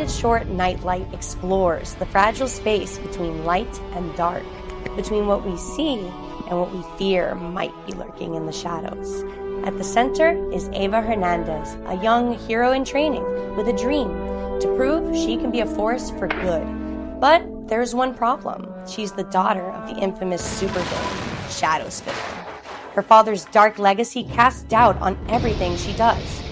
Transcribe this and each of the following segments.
animated short Nightlight explores the fragile space between light and dark, between what we see and what we fear might be lurking in the shadows. At the center is Eva Hernandez, a young hero in training with a dream to prove she can be a force for good. But there's one problem. She's the daughter of the infamous supervillain, Shadow Spinner. Her father's dark legacy casts doubt on everything she does.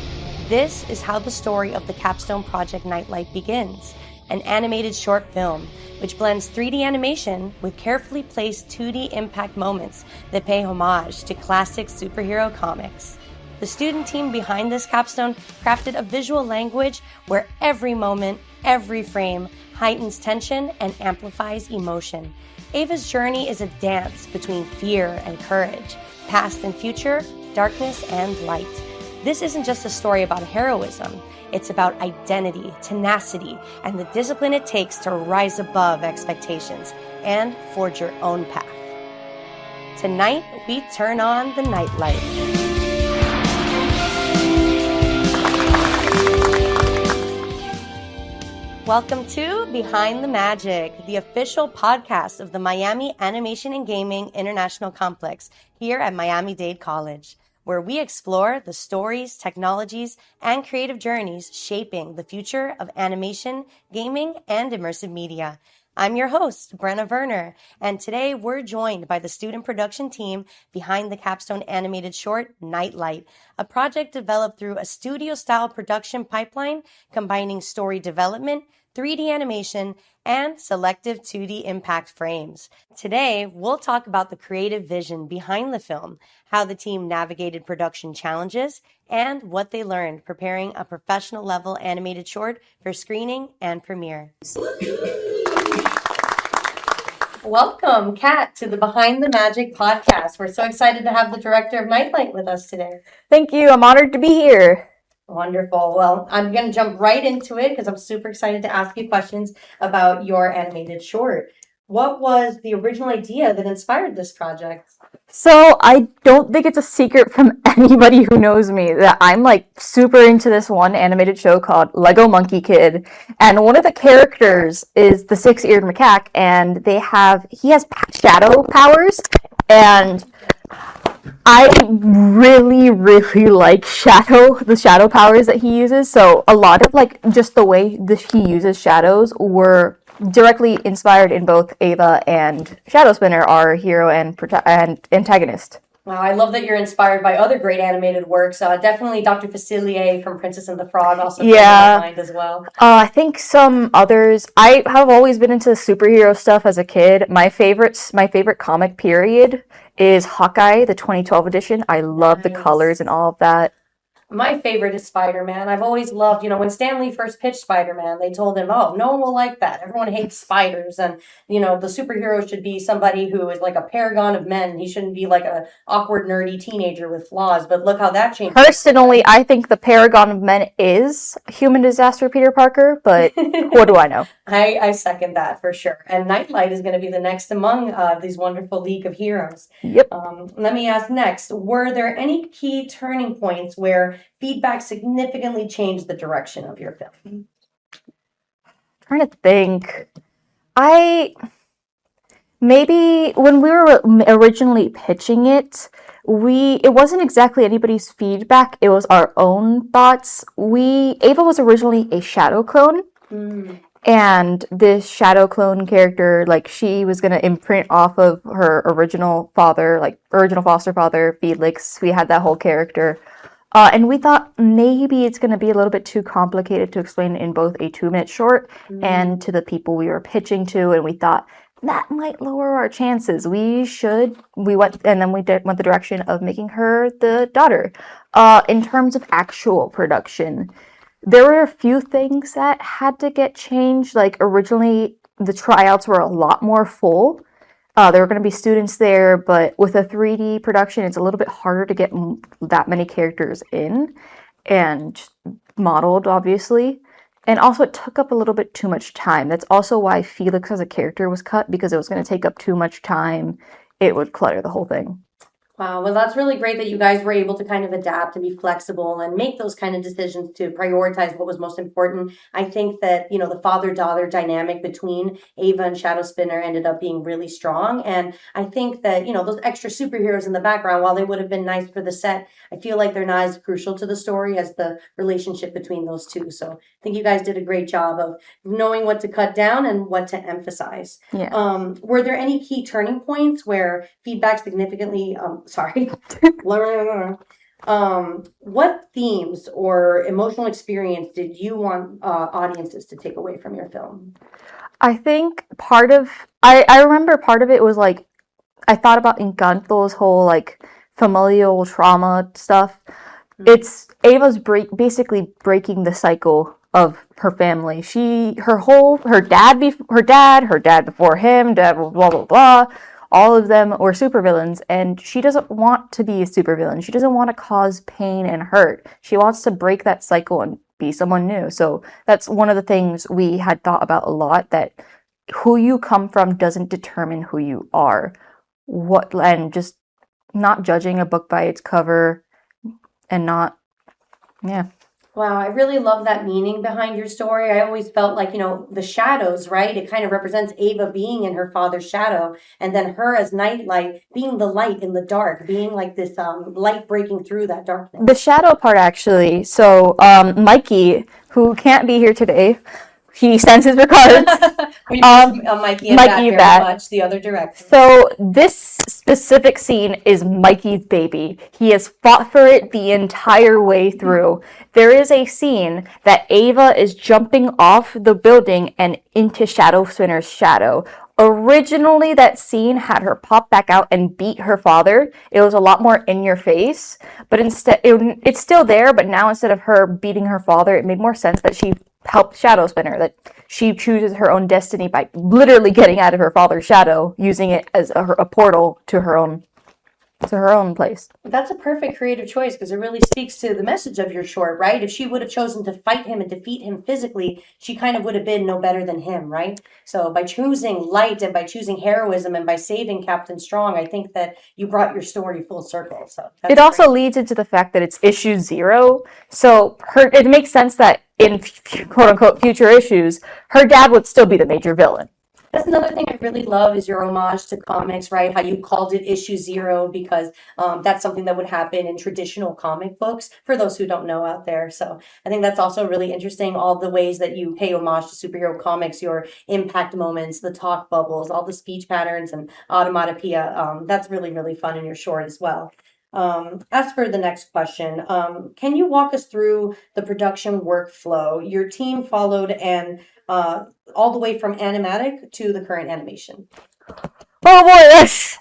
This is how the story of the capstone project Nightlight begins, an animated short film which blends 3D animation with carefully placed 2D impact moments that pay homage to classic superhero comics. The student team behind this capstone crafted a visual language where every moment, every frame heightens tension and amplifies emotion. Eva's journey is a dance between fear and courage, past and future, darkness and light. This isn't just a story about heroism. It's about identity, tenacity, and the discipline it takes to rise above expectations and forge your own path. Tonight, we turn on the Nightlight. Welcome to Behind the Magic, the official podcast of the Miami Animation and Gaming International Complex here at Miami-Dade College, where we explore the stories, technologies, and creative journeys shaping the future of animation, gaming, and immersive media. I'm your host, Brenna Werner, and today we're joined by the student production team behind the capstone animated short Nightlight, a project developed through a studio-style production pipeline combining story development, 3D animation, and selective 2D impact frames. Today, we'll talk about the creative vision behind the film, how the team navigated production challenges, and what they learned preparing a professional-level animated short for screening and premiere. Welcome, Kat, to the Behind the Magic podcast. We're so excited to have the director of Nightlight with us today. Thank you. I'm honored to be here. Wonderful. Well, I'm going to jump right into it because I'm super excited to ask you questions about your animated short. What was the original idea that inspired this project? So I don't think it's a secret from anybody who knows me that I'm super into this one animated show called Lego Monkey Kid. And one of the characters is the six-eared macaque, and he has shadow powers. And I really, really like the shadow powers that he uses. So a lot of just the way he uses shadows were directly inspired in both Eva and Shadow Spinner, our hero and antagonist. Wow, I love that you're inspired by other great animated works. Definitely Dr. Facilier from Princess and the Frog also came to my mind as well. I think some others. I have always been into superhero stuff as a kid. My favorite comic period is Hawkeye, the 2012 edition. I love the colors and all of that. My favorite is Spider-Man. I've always loved, when Stan Lee first pitched Spider-Man, they told him, oh, no one will like that. Everyone hates spiders. And, the superhero should be somebody who is like a paragon of men. He shouldn't be like an awkward, nerdy teenager with flaws. But look how that changed. Personally, I think the paragon of men is human disaster Peter Parker, but what do I know? I second that for sure. And Nightlight is going to be the next among these wonderful League of Heroes. Yep. Let me ask next, were there any key turning points where feedback significantly changed the direction of your film? Trying to think. Maybe when we were originally pitching it wasn't exactly anybody's feedback, it was our own thoughts. Ava was originally a shadow clone. And this shadow clone character, she was going to imprint off of her original foster father, Felix. We had that whole character. And we thought maybe it's going to be a little bit too complicated to explain in both a 2-minute short and to the people we were pitching to. And we thought that might lower our chances. We went the direction of making her the daughter. In terms of actual production, there were a few things that had to get changed. Originally, the tryouts were a lot more full. There were going to be students there, but with a 3D production, it's a little bit harder to get that many characters in and modeled, obviously. And also, it took up a little bit too much time. That's also why Felix as a character was cut, because it was going to take up too much time. It would clutter the whole thing. Wow, well, that's really great that you guys were able to kind of adapt and be flexible and make those kind of decisions to prioritize what was most important. I think that, the father-daughter dynamic between Ava and Shadow Spinner ended up being really strong. And I think that, those extra superheroes in the background, while they would have been nice for the set, I feel like they're not as crucial to the story as the relationship between those two. So I think you guys did a great job of knowing what to cut down and what to emphasize. Yeah. Were there any key turning points where feedback significantly, sorry, what themes or emotional experience did you want audiences to take away from your film? I think I remember part of it was like, I thought about Encanto's whole like familial trauma stuff. It's Ava's basically breaking the cycle of her family. Her dad before him, dad blah blah blah. All of them were supervillains, and she doesn't want to be a supervillain. She doesn't want to cause pain and hurt. She wants to break that cycle and be someone new. So that's one of the things we had thought about a lot, that who you come from doesn't determine who you are. And just not judging a book by its cover and not, yeah. Wow, I really love that meaning behind your story. I always felt like, the shadows, right? It kind of represents Ava being in her father's shadow, and then her as Nightlight being the light in the dark, being like this light breaking through that darkness. The shadow part, actually. So, Mikey, who can't be here today, he sends his regards. We miss Mikey and Mikey Bat very much, the other director. So this specific scene is Mikey's baby. He has fought for it the entire way through. There is a scene that Ava is jumping off the building and into Shadow Spinner's shadow. Originally, that scene had her pop back out and beat her father. It was a lot more in your face, but instead, it's still there, but now instead of her beating her father, it made more sense that she helped Shadow Spinner, that she chooses her own destiny by literally getting out of her father's shadow, using it as a portal to her own place. That's a perfect creative choice, because it really speaks to the message of your short, right? If she would have chosen to fight him and defeat him physically, she kind of would have been no better than him, right? So by choosing light and by choosing heroism and by saving Captain Strong, I think that you brought your story full circle. So it also leads into the fact that it's issue 0. So it makes sense that in quote unquote future issues, her dad would still be the major villain. That's another thing I really love, is your homage to comics, right? How you called it issue 0, because that's something that would happen in traditional comic books, for those who don't know out there. So I think that's also really interesting, all the ways that you pay homage to superhero comics, your impact moments, the talk bubbles, all the speech patterns and automatopoeia. That's really, really fun in your short as well. As for the next question, can you walk us through the production workflow your team followed, and all the way from animatic to the current animation? Oh boy, yes.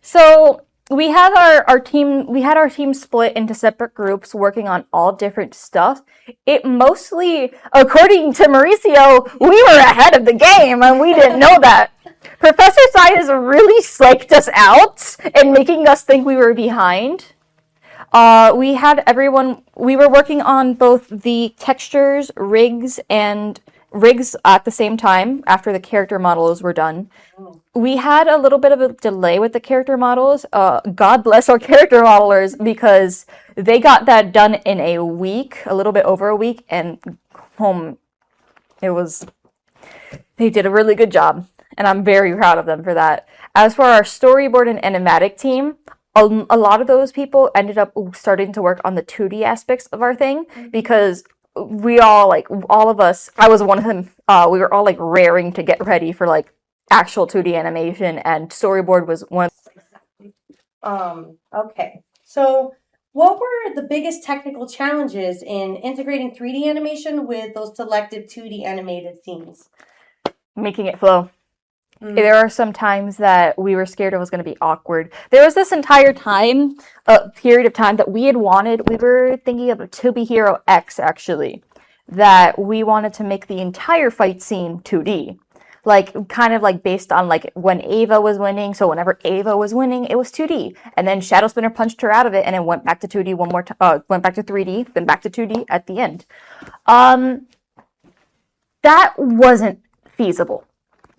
So we have our team split into separate groups working on all different stuff. It mostly, according to Mauricio, we were ahead of the game and we didn't know that. Professor Science really psyched us out and making us think we were behind. We were working on both the textures, rigs at the same time after the character models were done. We had a little bit of a delay with the character models. God bless our character modelers, because they got that done in a week, a little bit over a week, and they did a really good job, and I'm very proud of them for that. As for our storyboard and animatic team, a lot of those people ended up starting to work on the 2D aspects of our thing, because we all, all of us, I was one of them, we were all raring to get ready for actual 2D animation, and storyboard was one of okay. So what were the biggest technical challenges in integrating 3D animation with those selective 2D animated scenes? Making it flow. There are some times that we were scared it was going to be awkward. There was this entire period of time that we were thinking of a To Be Hero X, actually, that we wanted to make the entire fight scene 2D. Based on when Ava was winning. So whenever Ava was winning, it was 2D. And then Shadow Spinner punched her out of it, and it went back to 2D one more time, went back to 3D, then back to 2D at the end. That wasn't feasible.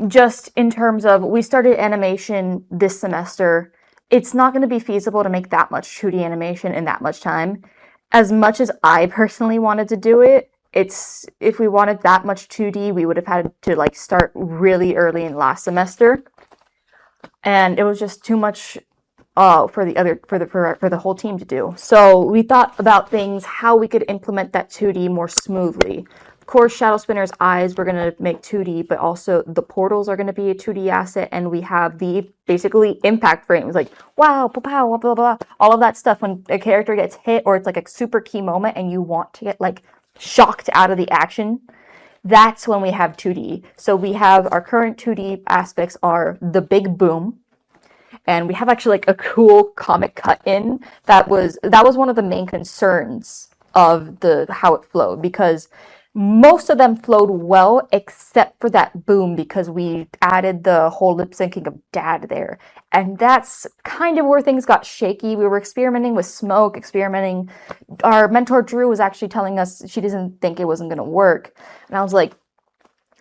Just in terms of, we started animation this semester, it's not going to be feasible to make that much 2D animation in that much time. As much as I personally wanted to do it, if we wanted that much 2D, we would have had to like start really early in last semester, and it was just too much for the whole team to do. So we thought about things how we could implement that 2D more smoothly. Of course, Shadow Spinner's eyes we're gonna make 2D, but also the portals are gonna be a 2D asset, and we have the basically impact frames like wow, pow, pow, blah blah blah, all of that stuff when a character gets hit or it's like a super key moment and you want to get like shocked out of the action. That's when we have 2D. So we have our current 2D aspects are the big boom, and we have actually like a cool comic cut in that was one of the main concerns of the how it flowed, because most of them flowed well except for that boom, because we added the whole lip syncing of dad there, and that's kind of where things got shaky. We were experimenting with smoke, our mentor Drew was actually telling us she doesn't think it wasn't going to work, and I was like,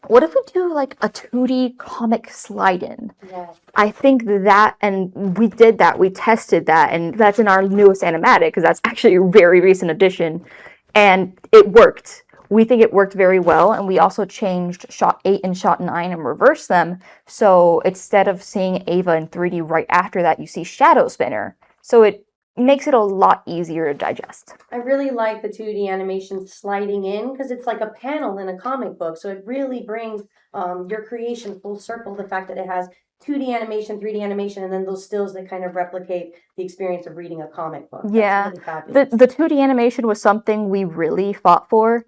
what if we do like a 2D comic slide-in? Yeah. I think that, and we did that, we tested that, and that's in our newest animatic, because that's actually a very recent addition, and it worked. We think it worked very well, and we also changed shot 8 and shot 9 and reversed them, so instead of seeing Eva in 3D right after that, you see Shadow Spinner. So it makes it a lot easier to digest. I really like the 2D animation sliding in, because it's like a panel in a comic book. So it really brings your creation full circle. The fact that it has 2D animation, 3D animation, and then those stills that kind of replicate the experience of reading a comic book. Yeah, really fabulous. the 2D animation was something we really fought for.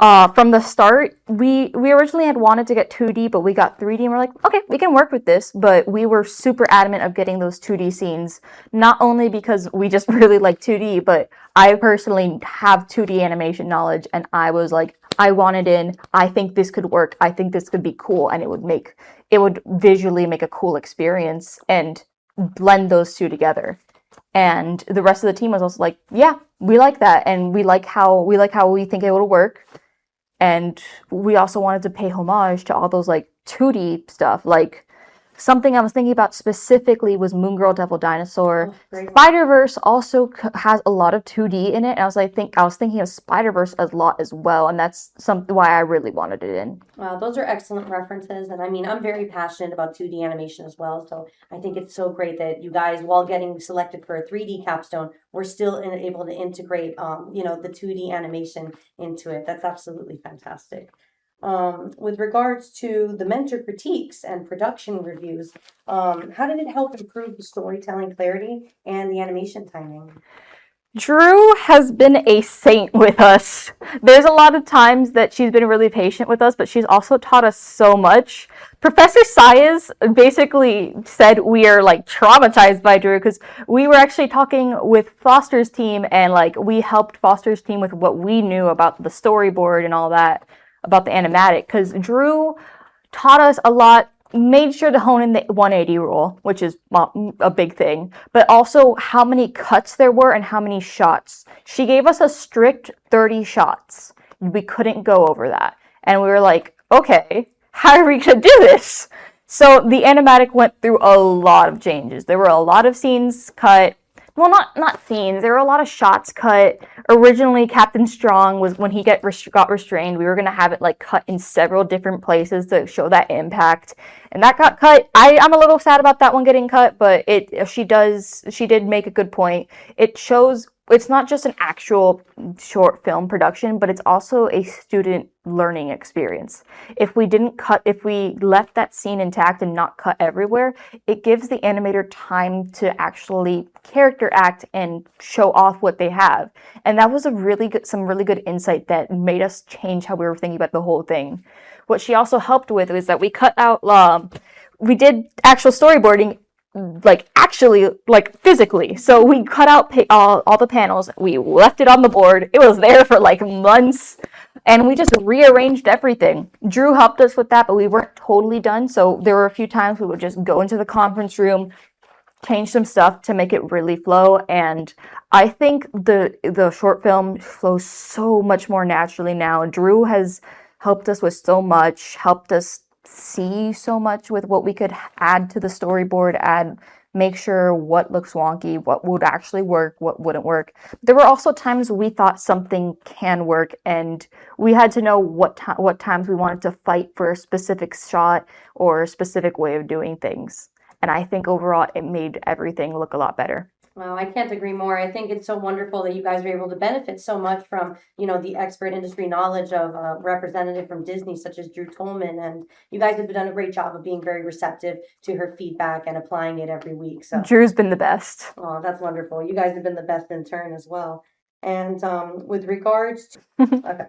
From the start, we originally had wanted to get 2D, but we got 3D, and we're like, okay, we can work with this, but we were super adamant of getting those 2D scenes, not only because we just really like 2D, but I personally have 2D animation knowledge, and I was like, I want it in, I think this could work, I think this could be cool, and it would visually make a cool experience, and blend those two together. And the rest of the team was also like, yeah, we like that, and we like how we think it will work. And we also wanted to pay homage to all those like 2D stuff. Like something I was thinking about specifically was Moon Girl Devil Dinosaur. Spider-Verse also has a lot of 2D in it, and I was thinking of Spider-Verse a lot as well, and that's why I really wanted it in. Wow, those are excellent references, and I mean, I'm very passionate about 2D animation as well, so I think it's so great that you guys, while getting selected for a 3D capstone, we're still able to integrate, the 2D animation into it. That's absolutely fantastic. With regards to the mentor critiques and production reviews, how did it help improve the storytelling clarity and the animation timing? Drew has been a saint with us. There's a lot of times that she's been really patient with us, but she's also taught us so much. Professor Sayas basically said we are like traumatized by Drew, because we were actually talking with Foster's team, and like we helped Foster's team with what we knew about the storyboard and all that, about the animatic, because Drew taught us a lot, made sure to hone in the 180 rule, which is a big thing, but also how many cuts there were and how many shots. She gave us a strict 30 shots. We couldn't go over that. And we were like, okay, how are we going to do this? So the animatic went through a lot of changes. There were a lot of scenes cut. Well, not scenes. There were a lot of shots cut. Originally, Captain Strong was when he got restrained. We were gonna have it like cut in several different places to show that impact, and that got cut. I'm a little sad about that one getting cut, but she did make a good point. It shows it's not just an actual short film production, but it's also a student learning experience. If we left that scene intact and not cut everywhere, it gives the animator time to actually character act and show off what they have. And that was some really good insight that made us change how we were thinking about the whole thing. What she also helped with was that we cut out, we did actual storyboarding, physically. So we cut out all the panels, we left it on the board, it was there for like months, and we just rearranged everything. Drew helped us with that, but we weren't totally done, so there were a few times we would just go into the conference room, change some stuff to make it really flow, and I think the short film flows so much more naturally now. Drew has helped us with so much, helped us see so much with what we could add to the storyboard, add make sure what looks wonky, what would actually work, what wouldn't work. There were also times we thought something can work, and we had to know what times we wanted to fight for a specific shot or a specific way of doing things. And I think overall it made everything look a lot better. Well, I can't agree more. I think it's so wonderful that you guys are able to benefit so much from, the expert industry knowledge of a representative from Disney, such as Drew Tolman. And you guys have done a great job of being very receptive to her feedback and applying it every week. So Drew's been the best. Oh, that's wonderful. You guys have been the best in turn as well. And with regards to, okay.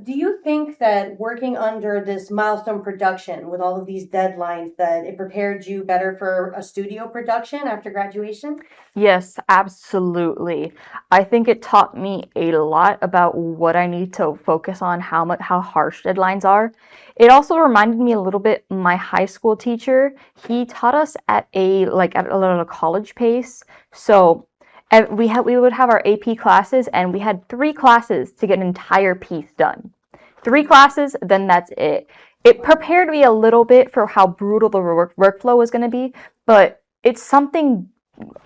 Do you think that working under this milestone production with all of these deadlines, that it prepared you better for a studio production after graduation? Yes, absolutely. I think it taught me a lot about what I need to focus on, how harsh deadlines are. It also reminded me a little bit my high school teacher. He taught us at a little college pace. So we would have our AP classes, and we had 3 classes to get an entire piece done. 3 classes, then that's it. It prepared me a little bit for how brutal the workflow was going to be, but it's something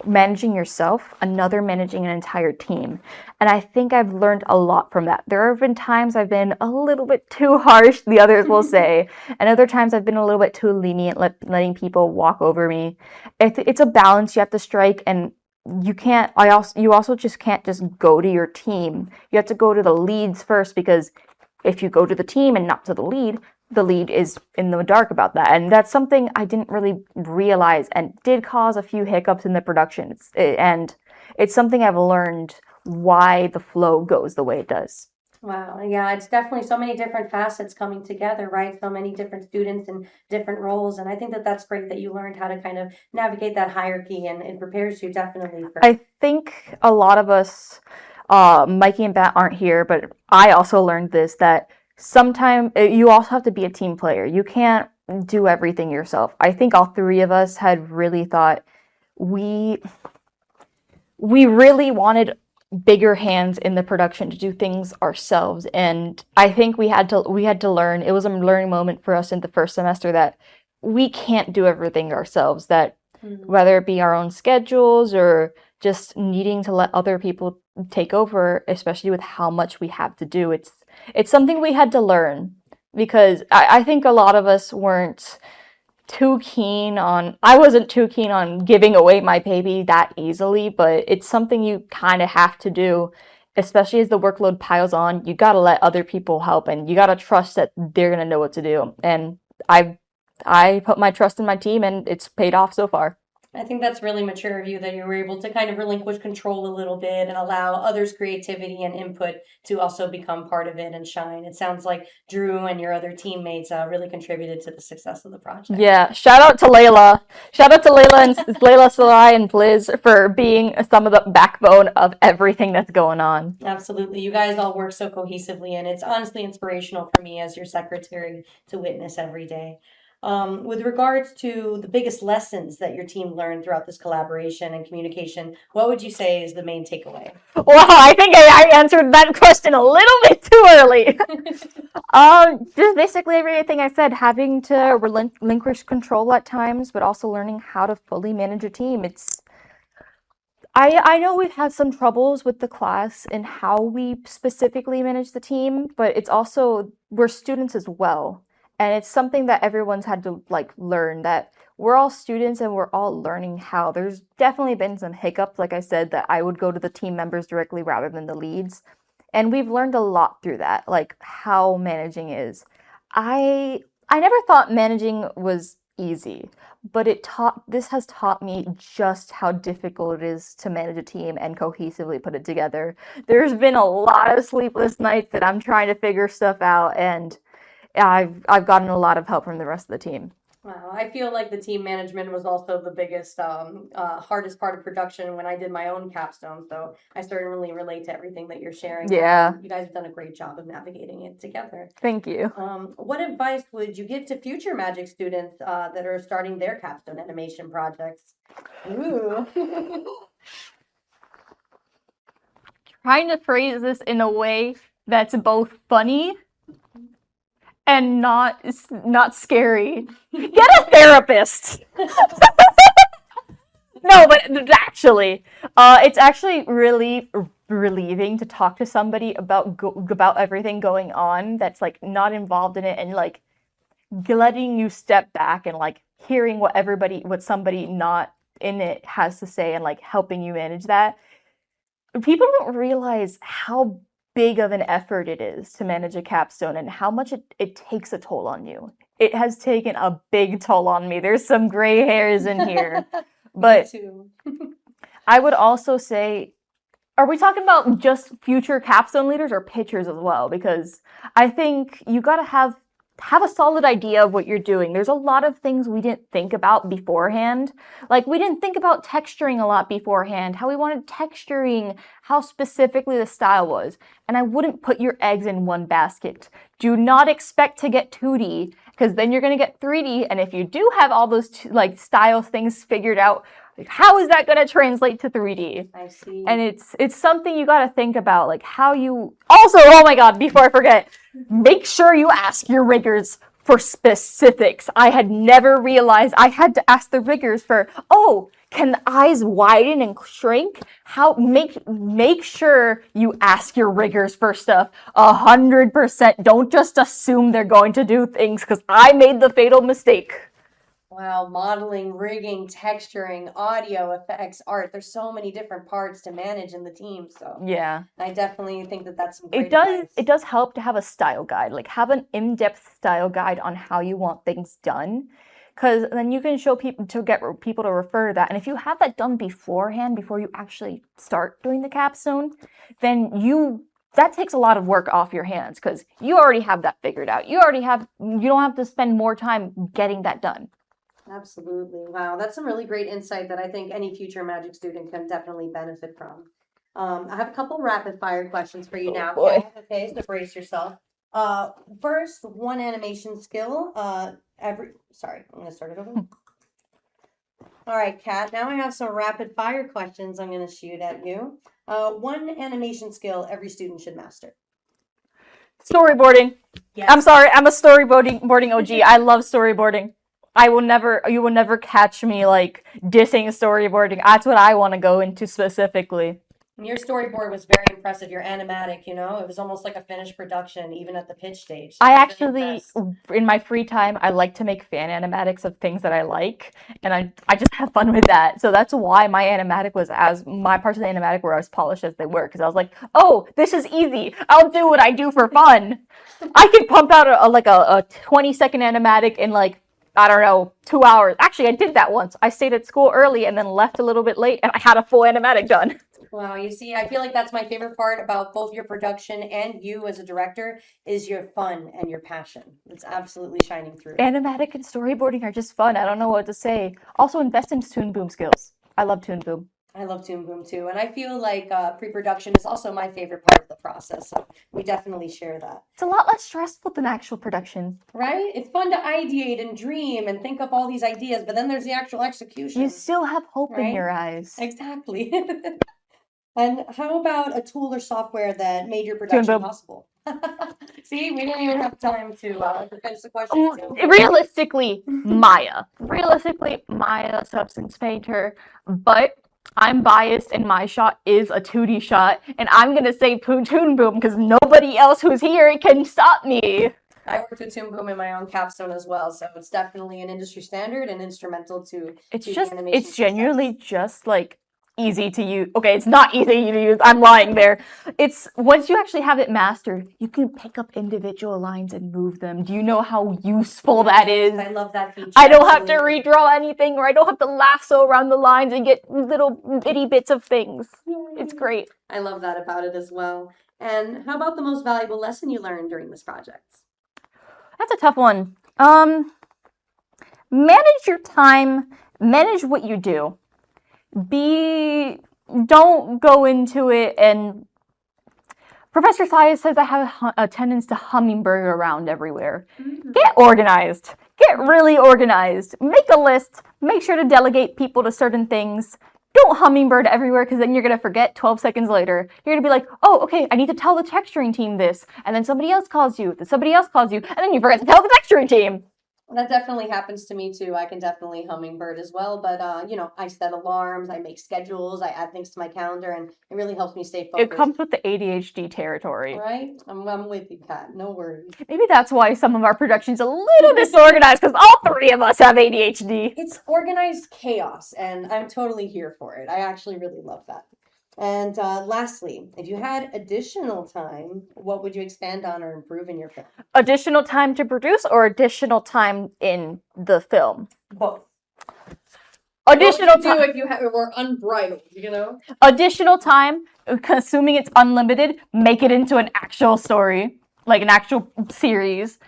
managing yourself, another managing an entire team. And I think I've learned a lot from that. There have been times I've been a little bit too harsh, the others will say, and other times I've been a little bit too lenient, letting people walk over me. It's a balance you have to strike, and you also just can't just go to your team. You have to go to the leads first, because if you go to the team and not to the lead is in the dark about that. And that's something I didn't really realize and did cause a few hiccups in the production. It's something I've learned why the flow goes the way it does. Wow. Yeah, it's definitely so many different facets coming together, right? So many different students and different roles. And I think that that's great that you learned how to kind of navigate that hierarchy, and it prepares you definitely for. I think a lot of us, Mikey and Bat aren't here, but I also learned this, that sometimes you also have to be a team player. You can't do everything yourself. I think all 3 of us had really thought we really wanted bigger hands in the production to do things ourselves, and I think we had to learn. It was a learning moment for us in the first semester that we can't do everything ourselves, that whether it be our own schedules or just needing to let other people take over, especially with how much we have to do, it's something we had to learn, because I think a lot of us weren't too keen on, I wasn't too keen on giving away my baby that easily, but it's something you kind of have to do, especially as the workload piles on. You got to let other people help, and you got to trust that they're going to know what to do. And I put my trust in my team, and it's paid off so far. I think that's really mature of you, that you were able to kind of relinquish control a little bit and allow others' creativity and input to also become part of it and shine. It sounds like Drew and your other teammates really contributed to the success of the project. Yeah, shout out to Layla. Shout out to Layla and Layla, Salai, and Blizz for being some of the backbone of everything that's going on. Absolutely. You guys all work so cohesively, and it's honestly inspirational for me as your secretary to witness every day. With regards to the biggest lessons that your team learned throughout this collaboration and communication, what would you say is the main takeaway? Wow, I think I answered that question a little bit too early. Just basically everything I said, having to relinquish control at times, but also learning how to fully manage a team. I know we've had some troubles with the class and how we specifically manage the team, but it's also, we're students as well. And it's something that everyone's had to learn, that we're all students and we're all learning how. There's definitely been some hiccups, like I said, that I would go to the team members directly rather than the leads. And we've learned a lot through that, like how managing is. I never thought managing was easy, but this has taught me just how difficult it is to manage a team and cohesively put it together. There's been a lot of sleepless nights that I'm trying to figure stuff out, and I've gotten a lot of help from the rest of the team. Wow, I feel like the team management was also the biggest, hardest part of production when I did my own capstone. So I certainly relate to everything that you're sharing. Yeah. You guys have done a great job of navigating it together. Thank you. What advice would you give to future Magic students that are starting their capstone animation projects? Ooh. Trying to phrase this in a way that's both funny and not scary. Get a therapist. No, but actually, it's actually really relieving to talk to somebody about everything going on that's like not involved in it, and like letting you step back and like hearing what somebody not in it has to say, and like helping you manage that. People don't realize how big of an effort it is to manage a capstone and how much it takes a toll on you. It has taken a big toll on me. There's some gray hairs in here. But Me too. I would also say, are we talking about just future capstone leaders or pitchers as well? Because I think you got to have a solid idea of what you're doing. There's a lot of things we didn't think about beforehand. Like we didn't think about texturing a lot beforehand, how we wanted texturing, how specifically the style was. And I wouldn't put your eggs in one basket. Do not expect to get 2D, because then you're going to get 3D. And if you do have all those like style things figured out, like, how is that going to translate to 3D? I see. And it's something you got to think about, like how you also, oh my God, before I forget, make sure you ask your riggers for specifics. I had never realized I had to ask the riggers for, oh, can the eyes widen and shrink? How make sure you ask your riggers for stuff 100%. Don't just assume they're going to do things, because I made the fatal mistake. Wow, modeling, rigging, texturing, audio effects, art. There's so many different parts to manage in the team. So Yeah. I definitely think that that's some great It does help to have a style guide, like have an in-depth style guide on how you want things done, because then you can show people to get people to refer to that. And if you have that done beforehand, before you actually start doing the capstone, then that takes a lot of work off your hands, because you already have that figured out. You don't have to spend more time getting that done. Absolutely. Wow, that's some really great insight that I think any future magic student can definitely benefit from. I have a couple rapid fire questions for you now. Boy. Okay, so brace yourself. First, one animation skill. Sorry, I'm gonna start it over. All right, Kat. Now I have some rapid fire questions I'm gonna shoot at you. One animation skill every student should master. Storyboarding. Yes. I'm sorry, I'm a storyboarding OG. I love storyboarding. You will never catch me like dissing storyboarding. That's what I want to go into specifically. Your storyboard was very impressive. Your animatic, it was almost like a finished production, even at the pitch stage. I was actually, really impressed. in my free time, I like to make fan animatics of things that I like, and I just have fun with that. So that's why my parts of the animatic were as polished as they were, because I was like, oh, this is easy. I'll do what I do for fun. I can pump out a 20-second animatic in like, I don't know, 2 hours. Actually, I did that once. I stayed at school early and then left a little bit late, and I had a full animatic done. Wow, you see, I feel like that's my favorite part about both your production and you as a director is your fun and your passion. It's absolutely shining through. Animatic and storyboarding are just fun. I don't know what to say. Also, invest in Toon Boom skills. I love Toon Boom. I love Toon Boom too, and I feel like pre-production is also my favorite part of the process. So we definitely share that. It's a lot less stressful than actual production. Right? It's fun to ideate and dream and think up all these ideas, but then there's the actual execution. You still have hope in Right? your eyes. Exactly. And how about a tool or software that made your Toon production Boom. possible? See, we didn't even have time to finish the question. So- Realistically, Maya. Substance Painter. But I'm biased, and my shot is a 2D shot, and I'm gonna say Toon Boom because nobody else who's here can stop me. I worked with Toon Boom in my own capstone as well, so it's definitely an industry standard and instrumental to the animation It's genuinely success. just like easy to use. Okay, it's not easy to use. I'm lying there. It's once you actually have it mastered, you can pick up individual lines and move them. Do you know how useful that is? I love that feature. I don't have to absolutely. redraw anything, or I don't have to lasso around the lines and get little bitty bits of things. It's great. I love that about it as well. And how about the most valuable lesson you learned during this project? That's a tough one. Manage your time, manage what you do. Don't go into it and Professor Sias says I have a tendency to hummingbird around everywhere. Mm-hmm. Get organized. Get really organized. Make a list. Make sure to delegate people to certain things. Don't hummingbird everywhere, because then you're going to forget 12 seconds later. You're going to be like, oh, okay, I need to tell the texturing team this. And then somebody else calls you. Then somebody else calls you. And then you forget to tell the texturing team. That definitely happens to me too. I can definitely hummingbird as well, but I set alarms, I make schedules, I add things to my calendar, and it really helps me stay focused. It comes with the ADHD territory. Right? I'm with you, Kat. No worries. Maybe that's why some of our production's a little disorganized, because all three of us have ADHD. It's organized chaos, and I'm totally here for it. I actually really love that. And lastly, if you had additional time, what would you expand on or improve in your film? Additional time to produce or additional time in the film? Both. Additional what would you time. do if you were unbridled, Additional time, assuming it's unlimited, make it into an actual story, like an actual series.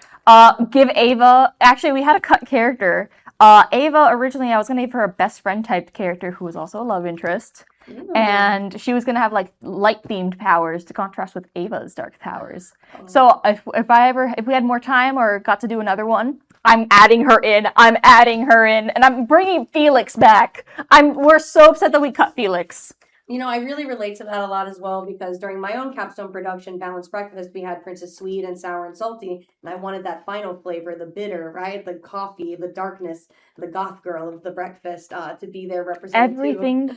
Give Ava, actually we had a cut character. Ava, originally I was gonna give her a best friend type character who was also a love interest. Ooh. And she was gonna have like light themed powers to contrast with Ava's dark powers. Oh. So if we had more time or got to do another one, I'm adding her in, and I'm bringing Felix back. We're so upset that we cut Felix. I really relate to that a lot as well, because during my own capstone production, Balanced Breakfast, we had Princess Sweet and Sour and Salty, and I wanted that final flavor, the bitter, right? The coffee, the darkness, the goth girl of the breakfast to be there representing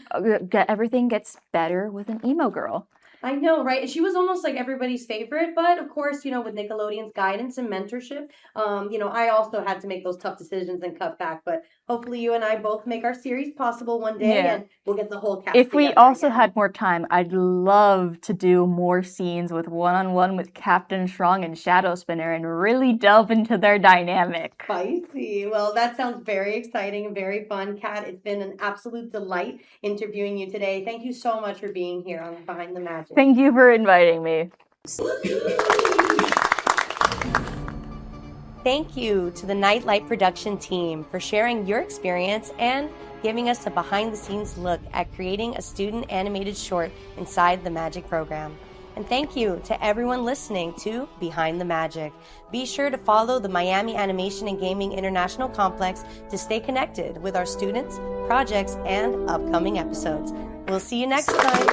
Everything gets better with an emo girl. I know, right? She was almost like everybody's favorite, but of course, with Nickelodeon's guidance and mentorship, I also had to make those tough decisions and cut back. But hopefully, you and I both make our series possible one day, and we'll get the whole cast. If we also had more time, I'd love to do more scenes with one-on-one with Captain Strong and Shadow Spinner and really delve into their dynamic. Spicy. Well, that sounds very exciting and very fun. Kat, it's been an absolute delight interviewing you today. Thank you so much for being here on Behind the Magic. Thank you for inviting me. Thank you to the Nightlight production team for sharing your experience and giving us a behind-the-scenes look at creating a student animated short inside the Magic program. And thank you to everyone listening to Behind the Magic. Be sure to follow the Miami Animation and Gaming International Complex to stay connected with our students, projects, and upcoming episodes. We'll see you next time.